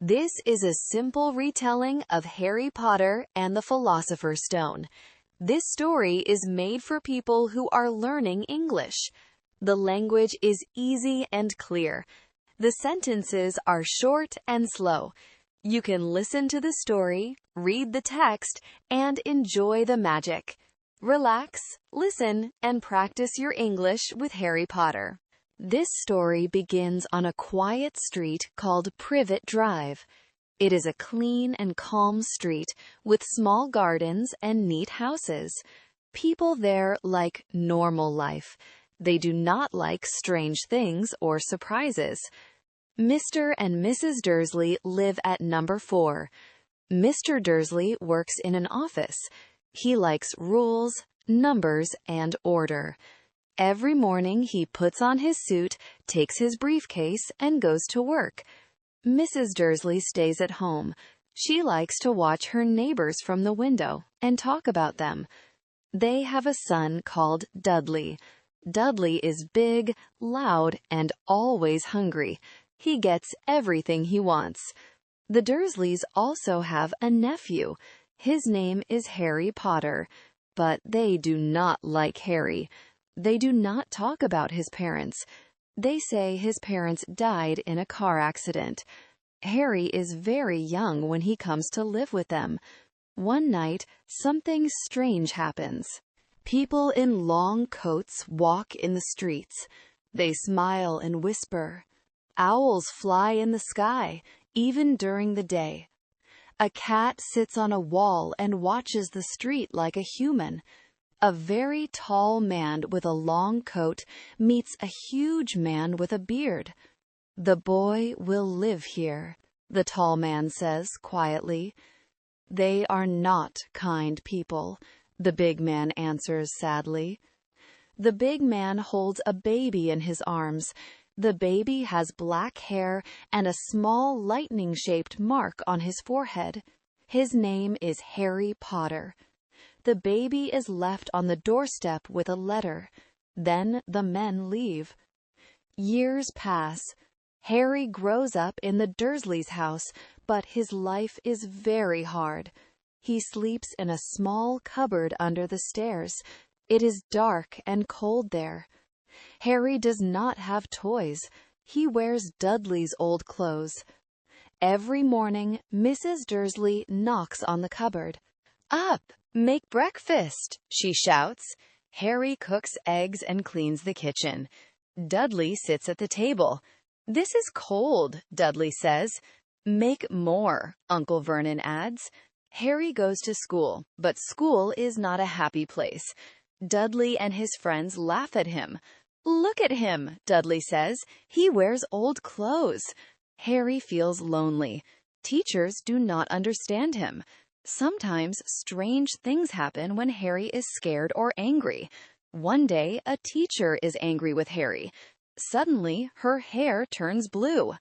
This is a simple retelling of Harry Potter and the Philosopher's Stone. This story is made for people who are learning English. The language is easy and clear. The sentences are short and slow. You can listen to the story, read the text, and enjoy the magic. Relax, listen, and practice your English with Harry Potter. This story begins on a quiet street called Privet Drive. It is a clean and calm street with small gardens and neat houses. People there like normal life. They do not like strange things or surprises. Mr. and Mrs. Dursley live at number 4. Mr. Dursley works in an office. He likes rules, numbers, and order. Every morning he puts on his suit, takes his briefcase, and goes to work. Mrs. Dursley stays at home. She likes to watch her neighbors from the window and talk about them. They have a son called Dudley. Dudley is big, loud, and always hungry. He gets everything he wants. The Dursleys also have a nephew. His name is Harry Potter, but they do not like Harry. They do not talk about his parents. They say his parents died in a car accident. Harry is very young when he comes to live with them. One night, something strange happens. People in long coats walk in the streets. They smile and whisper. Owls fly in the sky, even during the day. A cat sits on a wall and watches the street like a human. A very tall man with a long coat meets a huge man with a beard. "The boy will live here," the tall man says quietly. "They are not kind people," the big man answers sadly. The big man holds a baby in his arms. The baby has black hair and a small lightning-shaped mark on his forehead. His name is Harry Potter. The baby is left on the doorstep with a letter. Then the men leave. Years pass. Harry grows up in the Dursleys' house, but his life is very hard. He sleeps in a small cupboard under the stairs. It is dark and cold there. Harry does not have toys. He wears Dudley's old clothes. Every morning, Mrs. Dursley knocks on the cupboard. "Up! Make breakfast!" she shouts. Harry cooks eggs and cleans the kitchen. Dudley sits at the table. "This is cold," Dudley says. "Make more," Uncle Vernon adds. Harry goes to school, but school is not a happy place. Dudley and his friends laugh at him. "Look at him," Dudley says. "He wears old clothes." Harry feels lonely. Teachers do not understand him. Sometimes strange things happen when Harry is scared or angry. One day, a teacher is angry with Harry. Suddenly, her hair turns blue.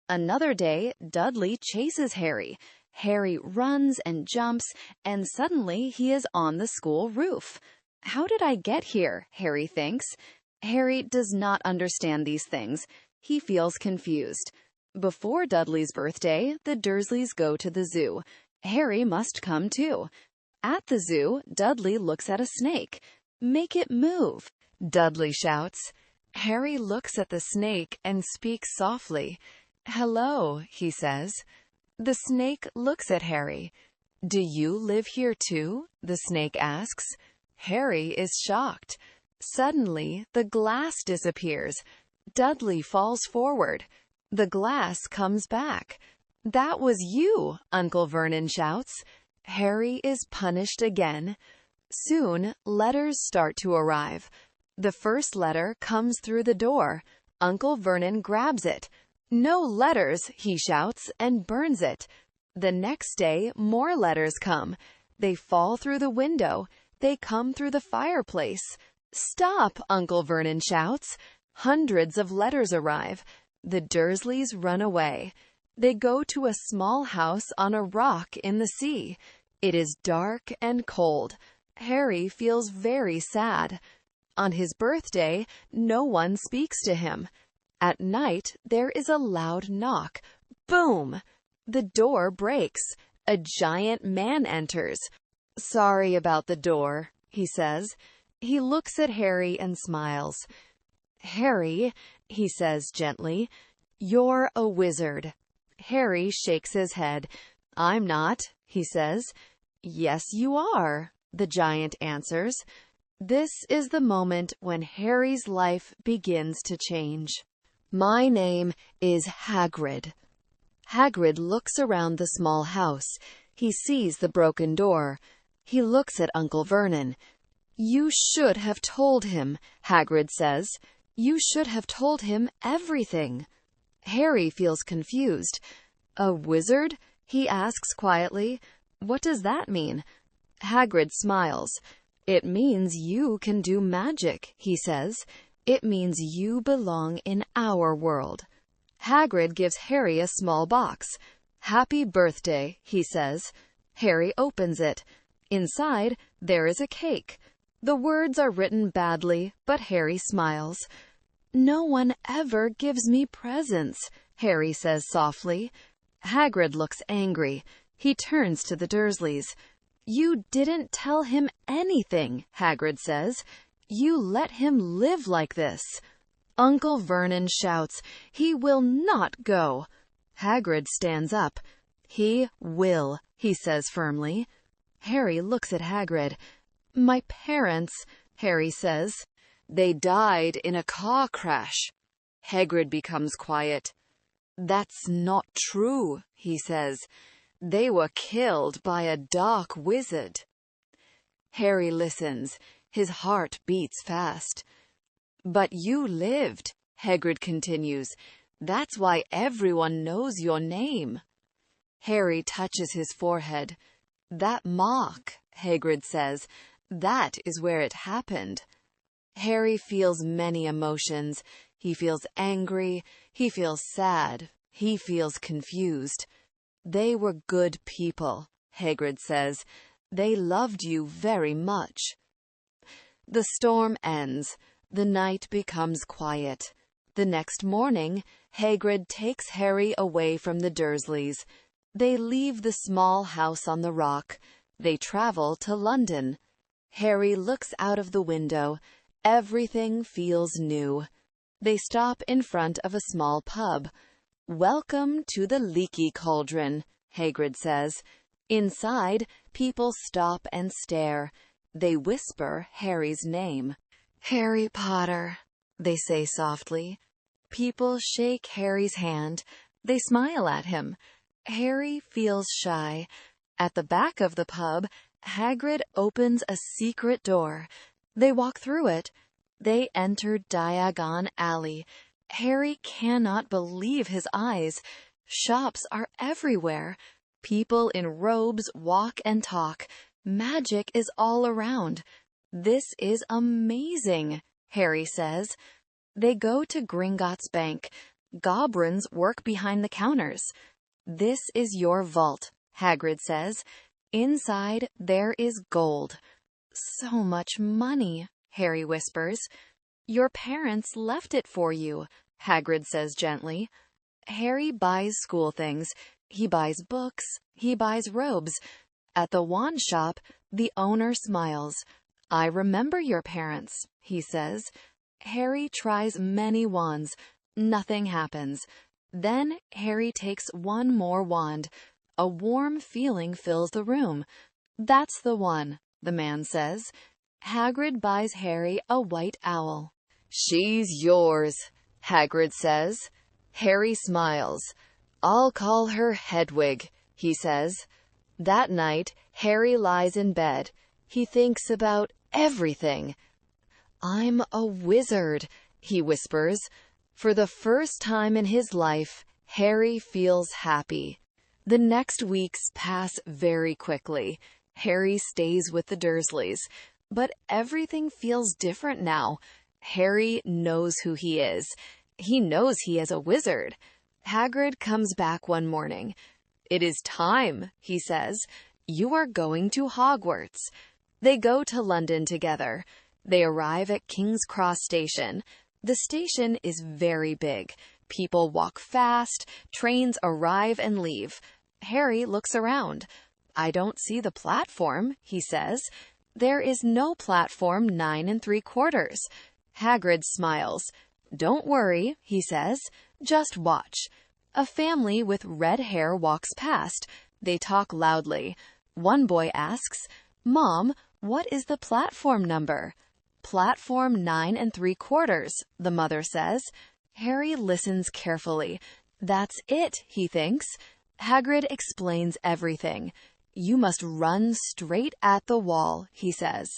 Another day, Dudley chases Harry. Harry runs and jumps, and suddenly he is on the school roof. "How did I get here?" Harry thinks. Harry does not understand these things. He feels confused. Before Dudley's birthday, the Dursleys go to the zoo. Harry must come too. At the zoo, Dudley looks at a snake. "Make it move," Dudley shouts. Harry looks at the snake and speaks softly. "Hello," he says. The snake looks at Harry. "Do you live here too?" the snake asks. Harry is shocked. Suddenly, the glass disappears. Dudley falls forward. The glass comes back. "That was you," Uncle Vernon shouts. Harry is punished again. Soon, letters start to arrive. The first letter comes through the door. Uncle Vernon grabs it. "No letters," he shouts, and burns it. The next day, more letters come. They fall through the window. They come through the fireplace. "Stop!" Uncle Vernon shouts. Hundreds of letters arrive. The Dursleys run away. They go to a small house on a rock in the sea. It is dark and cold. Harry feels very sad. On his birthday, no one speaks to him. At night, there is a loud knock. Boom! The door breaks. A giant man enters. "Sorry about the door," he says. He looks at Harry and smiles. "Harry," he says gently, "you're a wizard." Harry shakes his head. "I'm not," he says. "Yes, you are," the giant answers. This is the moment when Harry's life begins to change. "My name is Hagrid." Hagrid looks around the small house. He sees the broken door. He looks at Uncle Vernon. "You should have told him," Hagrid says. "You should have told him everything." Harry feels confused. "A wizard?" he asks quietly. "What does that mean?" Hagrid smiles. "It means you can do magic," he says. "It means you belong in our world." Hagrid gives Harry a small box. "Happy birthday," he says. Harry opens it. Inside, there is a cake. The words are written badly, but Harry smiles. "No one ever gives me presents," Harry says softly. Hagrid looks angry. He turns to the Dursleys. "You didn't tell him anything," Hagrid says. "You let him live like this." Uncle Vernon shouts, "He will not go." Hagrid stands up. "He will," he says firmly. Harry looks at Hagrid. "My parents," Harry says. "They died in a car crash." Hagrid becomes quiet. "That's not true," he says. "They were killed by a dark wizard." Harry listens. His heart beats fast. "But you lived," Hagrid continues. "That's why everyone knows your name." Harry touches his forehead. "That mark," Hagrid says, "that is where it happened." Harry feels many emotions. He feels angry. He feels sad. He feels confused. "They were good people," Hagrid says. "They loved you very much." The storm ends. The night becomes quiet. The next morning, Hagrid takes Harry away from the Dursleys. They leave the small house on the rock. They travel to London. Harry looks out of the window. Everything feels new. They stop in front of a small pub. "Welcome to the Leaky Cauldron," Hagrid says. Inside, people stop and stare. They whisper Harry's name. "Harry Potter," they say softly. People shake Harry's hand. They smile at him. Harry feels shy. At the back of the pub, Hagrid opens a secret door. They walk through it. They enter Diagon Alley. Harry cannot believe his eyes. Shops are everywhere. People in robes walk and talk. Magic is all around. "This is amazing," Harry says. They go to Gringotts Bank. Goblins work behind the counters. "This is your vault," Hagrid says. "Inside, there is gold." "So much money," Harry whispers. "Your parents left it for you," Hagrid says gently. Harry buys school things. He buys books. He buys robes. At the wand shop, the owner smiles. "I remember your parents," he says. Harry tries many wands. Nothing happens. Then Harry takes one more wand. A warm feeling fills the room. "That's the one," the man says. Hagrid buys Harry a white owl. "She's yours," Hagrid says. Harry smiles. "I'll call her Hedwig," he says. That night, Harry lies in bed. He thinks about everything. "I'm a wizard," he whispers. For the first time in his life, Harry feels happy. The next weeks pass very quickly. Harry stays with the Dursleys. But everything feels different now. Harry knows who he is. He knows he is a wizard. Hagrid comes back one morning. "It is time," he says. "You are going to Hogwarts." They go to London together. They arrive at King's Cross Station. The station is very big. People walk fast. Trains arrive and leave. Harry looks around. I don't see the platform, he says. There is no platform 9 3/4. Hagrid smiles. Don't worry, he says. Just watch. A family with red hair walks past. They talk loudly. One boy asks, Mom, what is the platform number? Platform 9 3/4, the mother says. Harry listens carefully. That's it, he thinks. Hagrid explains everything. You must run straight at the wall, he says.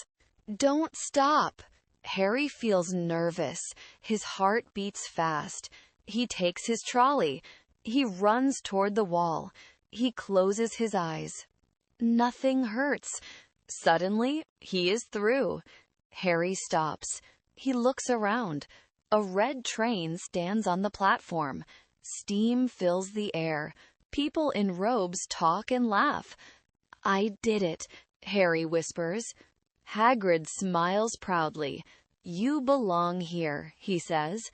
Don't stop. Harry feels nervous. His heart beats fast. He takes his trolley. He runs toward the wall. He closes his eyes. Nothing hurts. Suddenly, he is through. Harry stops. He looks around. A red train stands on the platform. Steam fills the air. People in robes talk and laugh. I did it, Harry whispers. Hagrid smiles proudly. You belong here, he says.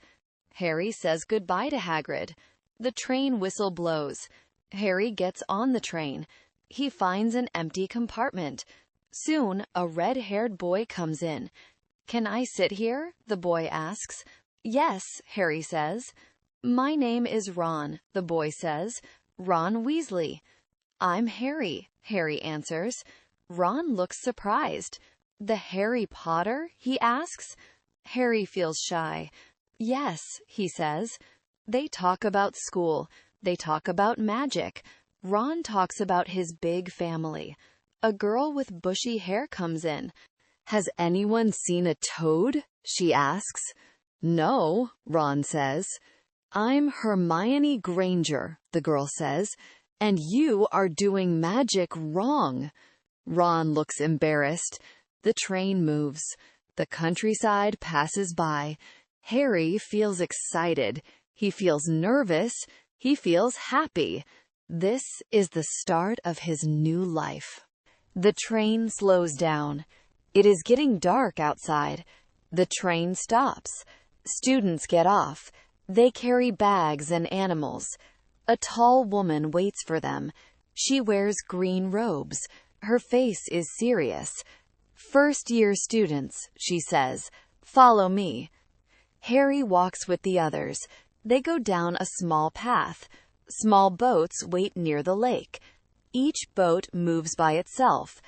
Harry says goodbye to Hagrid. The train whistle blows. Harry gets on the train. He finds an empty compartment. Soon, a red-haired boy comes in. Can I sit here? The boy asks. Yes, Harry says. My name is Ron, the boy says. Ron Weasley. I'm Harry, Harry answers. Ron looks surprised. The Harry Potter? He asks. Harry feels shy. Yes, he says. They talk about school. They talk about magic. Ron talks about his big family. A girl with bushy hair comes in. Has anyone seen a toad? She asks. No, Ron says. I'm Hermione Granger, the girl says, and you are doing magic wrong. Ron looks embarrassed. The train moves. The countryside passes by. Harry feels excited. He feels nervous. He feels happy. This is the start of his new life. The train slows down. It is getting dark outside. The train stops. Students get off. They carry bags and animals. A tall woman waits for them. She wears green robes. Her face is serious. First-year students, she says, follow me. Harry walks with the others. They go down a small path. Small boats wait near the lake. Each boat moves by itself.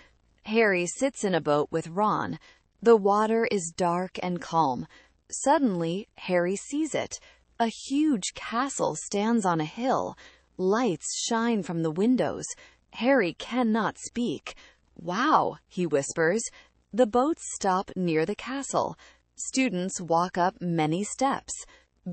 Harry sits in a boat with Ron. The water is dark and calm. Suddenly, Harry sees it. A huge castle stands on a hill. Lights shine from the windows. Harry cannot speak. Wow, he whispers. The boats stop near the castle. Students walk up many steps.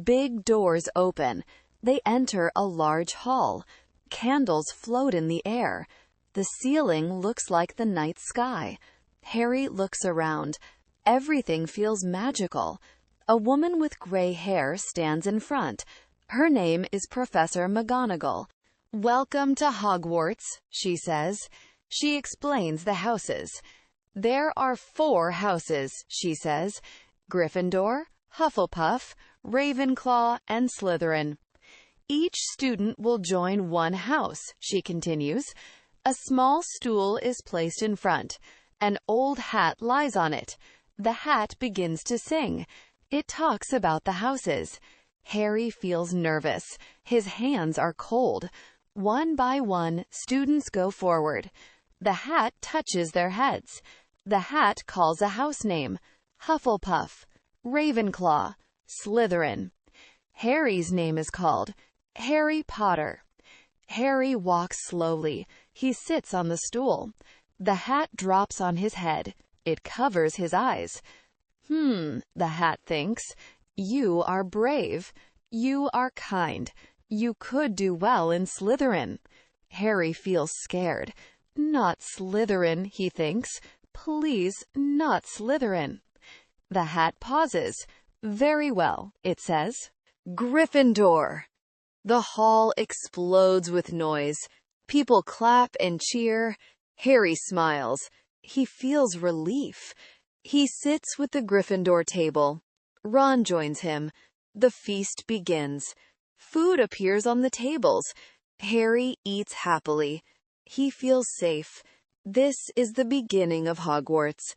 Big doors open. They enter a large hall. Candles float in the air. The ceiling looks like the night sky. Harry looks around. Everything feels magical. A woman with gray hair stands in front. Her name is Professor McGonagall. Welcome to Hogwarts, she says. She explains the houses. There are 4 houses, she says. Gryffindor, Hufflepuff, Ravenclaw, and Slytherin. Each student will join one house, she continues. A small stool is placed in front. An old hat lies on it. The hat begins to sing. It talks about the houses. Harry feels nervous. His hands are cold. One by one, students go forward. The hat touches their heads. The hat calls a house name. Hufflepuff, Ravenclaw, Slytherin. Harry's name is called Harry Potter. Harry walks slowly. He sits on the stool. The hat drops on his head. It covers his eyes. The hat thinks. You are brave. You are kind. You could do well in Slytherin. Harry feels scared. Not Slytherin, he thinks. Please, not Slytherin. The hat pauses. Very well, it says. Gryffindor. The hall explodes with noise. People clap and cheer. Harry smiles. He feels relief. He sits with the Gryffindor table. Ron joins him. The feast begins. Food appears on the tables. Harry eats happily. He feels safe. This is the beginning of Hogwarts.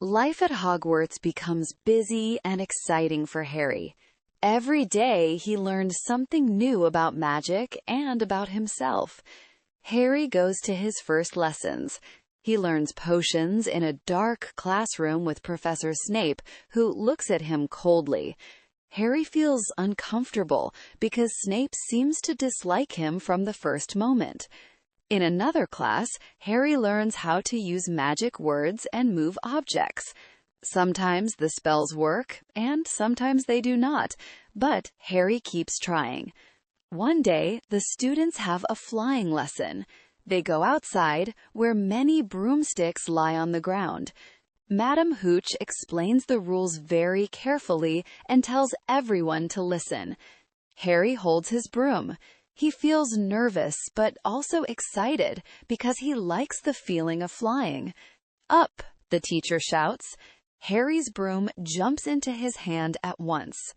Life at Hogwarts becomes busy and exciting for Harry. Every day he learns something new about magic and about himself. Harry goes to his first lessons. He learns potions in a dark classroom with Professor Snape, who looks at him coldly. Harry feels uncomfortable because Snape seems to dislike him from the first moment. In another class, Harry learns how to use magic words and move objects. Sometimes the spells work, and sometimes they do not, but Harry keeps trying. One day, the students have a flying lesson. They go outside, where many broomsticks lie on the ground. Madam Hooch explains the rules very carefully and tells everyone to listen. Harry holds his broom. He feels nervous but also excited because he likes the feeling of flying. "Up!" the teacher shouts. Harry's broom jumps into his hand at once.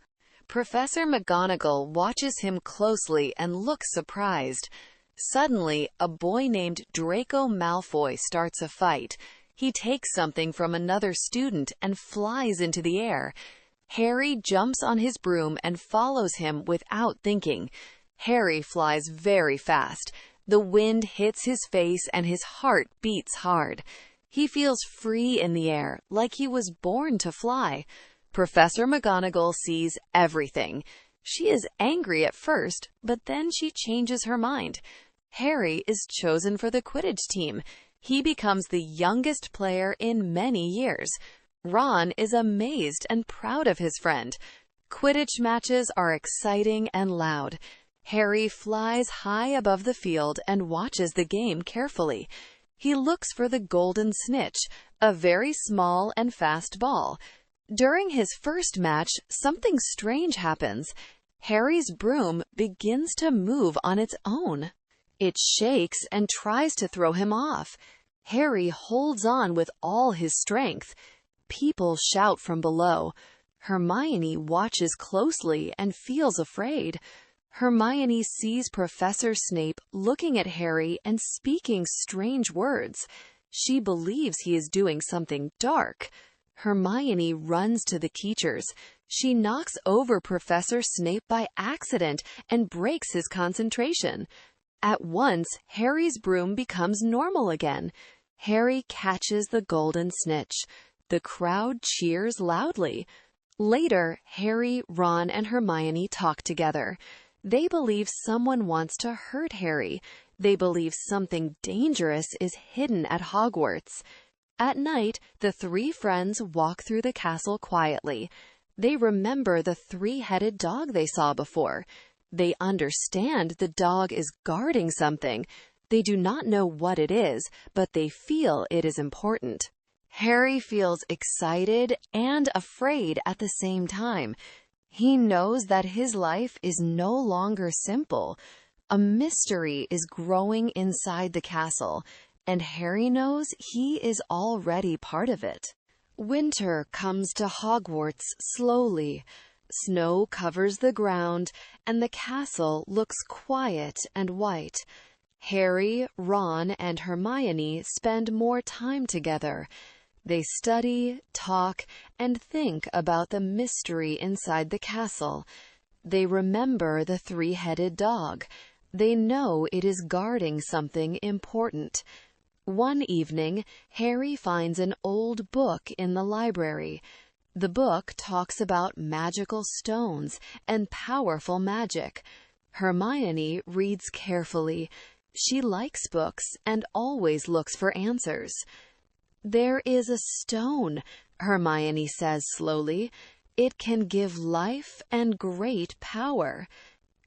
Professor McGonagall watches him closely and looks surprised. Suddenly, a boy named Draco Malfoy starts a fight. He takes something from another student and flies into the air. Harry jumps on his broom and follows him without thinking. Harry flies very fast. The wind hits his face and his heart beats hard. He feels free in the air, like he was born to fly. Professor McGonagall sees everything. She is angry at first, but then she changes her mind. Harry is chosen for the Quidditch team. He becomes the youngest player in many years. Ron is amazed and proud of his friend. Quidditch matches are exciting and loud. Harry flies high above the field and watches the game carefully. He looks for the golden snitch, a very small and fast ball. During his first match, something strange happens. Harry's broom begins to move on its own. It shakes and tries to throw him off. Harry holds on with all his strength. People shout from below. Hermione watches closely and feels afraid. Hermione sees Professor Snape looking at Harry and speaking strange words. She believes he is doing something dark. Hermione runs to the teachers. She knocks over Professor Snape by accident and breaks his concentration. At once, Harry's broom becomes normal again. Harry catches the golden snitch. The crowd cheers loudly. Later, Harry, Ron, and Hermione talk together. They believe someone wants to hurt Harry. They believe something dangerous is hidden at Hogwarts. At night, the three friends walk through the castle quietly. They remember the three-headed dog they saw before. They understand the dog is guarding something. They do not know what it is, but they feel it is important. Harry feels excited and afraid at the same time. He knows that his life is no longer simple. A mystery is growing inside the castle, and Harry knows he is already part of it. Winter comes to Hogwarts slowly. Snow covers the ground, and the castle looks quiet and white. Harry, Ron, and Hermione spend more time together. They study, talk, and think about the mystery inside the castle. They remember the three-headed dog. They know it is guarding something important. One evening, Harry finds an old book in the library. The book talks about magical stones and powerful magic. Hermione reads carefully. She likes books and always looks for answers. "There is a stone," Hermione says slowly. "It can give life and great power."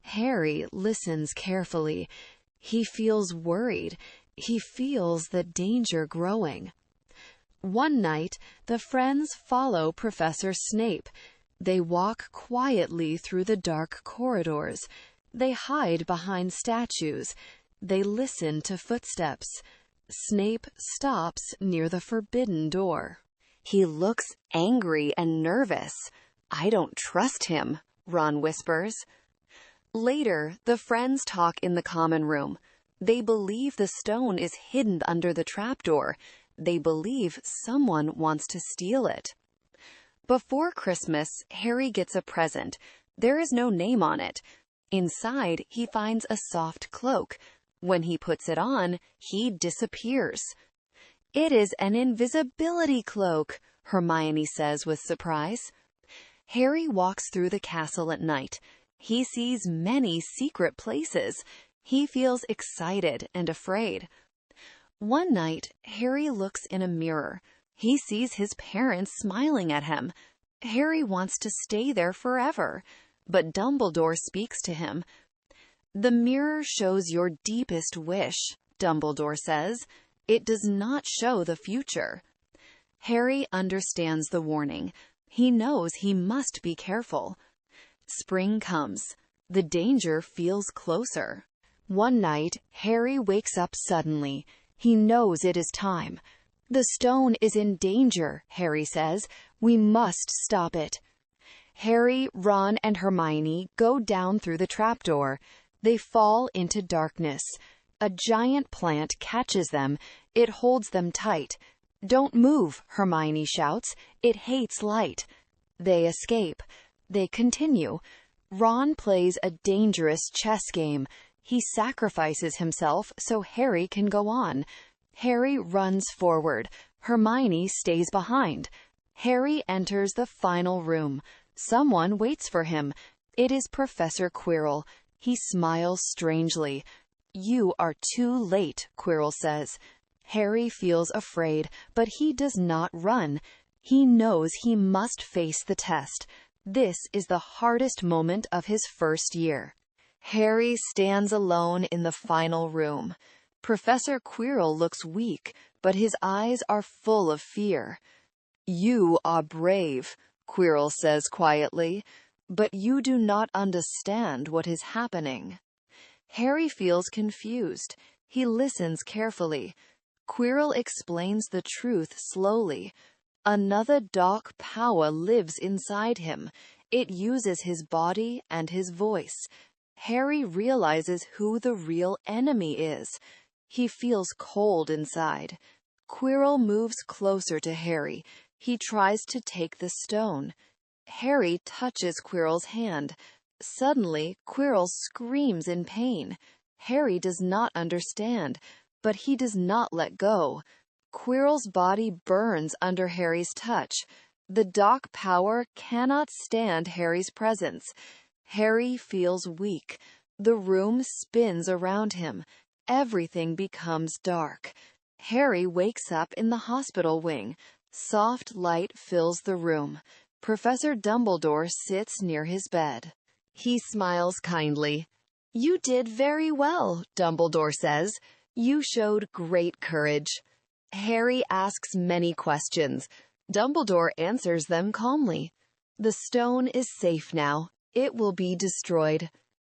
Harry listens carefully. He feels worried. He feels the danger growing. One night, the friends follow Professor Snape. They walk quietly through the dark corridors. They hide behind statues. They listen to footsteps. Snape stops near the forbidden door. He looks angry and nervous. "I don't trust him," Ron whispers. Later, the friends talk in the common room. They believe the stone is hidden under the trapdoor. They believe someone wants to steal it. Before Christmas, Harry gets a present. There is no name on it. Inside, he finds a soft cloak. When he puts it on, he disappears. "It is an invisibility cloak," Hermione says with surprise. Harry walks through the castle at night. He sees many secret places. He feels excited and afraid. One night, Harry looks in a mirror. He sees his parents smiling at him. Harry wants to stay there forever, but Dumbledore speaks to him. "The mirror shows your deepest wish," Dumbledore says. "It does not show the future." Harry understands the warning. He knows he must be careful. Spring comes. The danger feels closer. One night, Harry wakes up suddenly. He knows it is time. "The stone is in danger," Harry says. "We must stop it." Harry, Ron, and Hermione go down through the trapdoor. They fall into darkness. A giant plant catches them. It holds them tight. "Don't move," Hermione shouts. "It hates light." They escape. They continue. Ron plays a dangerous chess game. He sacrifices himself so Harry can go on. Harry runs forward. Hermione stays behind. Harry enters the final room. Someone waits for him. It is Professor Quirrell. He smiles strangely. "You are too late," Quirrell says. Harry feels afraid, but he does not run. He knows he must face the test. This is the hardest moment of his first year. Harry stands alone in the final room. Professor Quirrell looks weak, but his eyes are full of fear. "You are brave," Quirrell says quietly, "but you do not understand what is happening." Harry feels confused. He listens carefully. Quirrell explains the truth slowly. Another dark power lives inside him. It uses his body and his voice. Harry realizes who the real enemy is. He feels cold inside. Quirrell moves closer to Harry. He tries to take the stone. Harry touches Quirrell's hand. Suddenly, Quirrell screams in pain. Harry does not understand, but he does not let go. Quirrell's body burns under Harry's touch. The dark power cannot stand Harry's presence. Harry feels weak. The room spins around him. Everything becomes dark. Harry wakes up in the hospital wing. Soft light fills the room. Professor Dumbledore sits near his bed. He smiles kindly. "You did very well," Dumbledore says. "You showed great courage." Harry asks many questions. Dumbledore answers them calmly. The stone is safe now. It will be destroyed.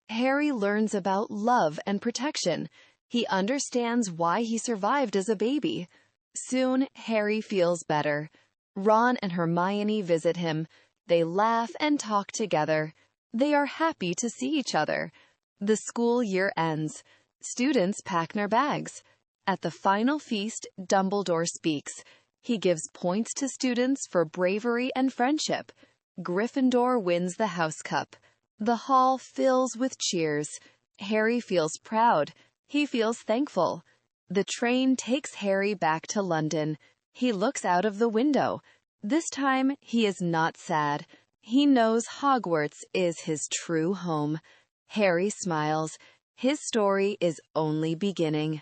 Harry learns about love and protection. He understands why he survived as a baby. Soon, Harry feels better. Ron and Hermione visit him. They laugh and talk together. They are happy to see each other. The school year ends. Students pack their bags. At the final feast, Dumbledore speaks. He gives points to students for bravery and friendship. Gryffindor wins the House Cup. The hall fills with cheers. Harry feels proud. He feels thankful. The train takes Harry back to London. He looks out of the window. This time, he is not sad. He knows Hogwarts is his true home. Harry smiles. His story is only beginning.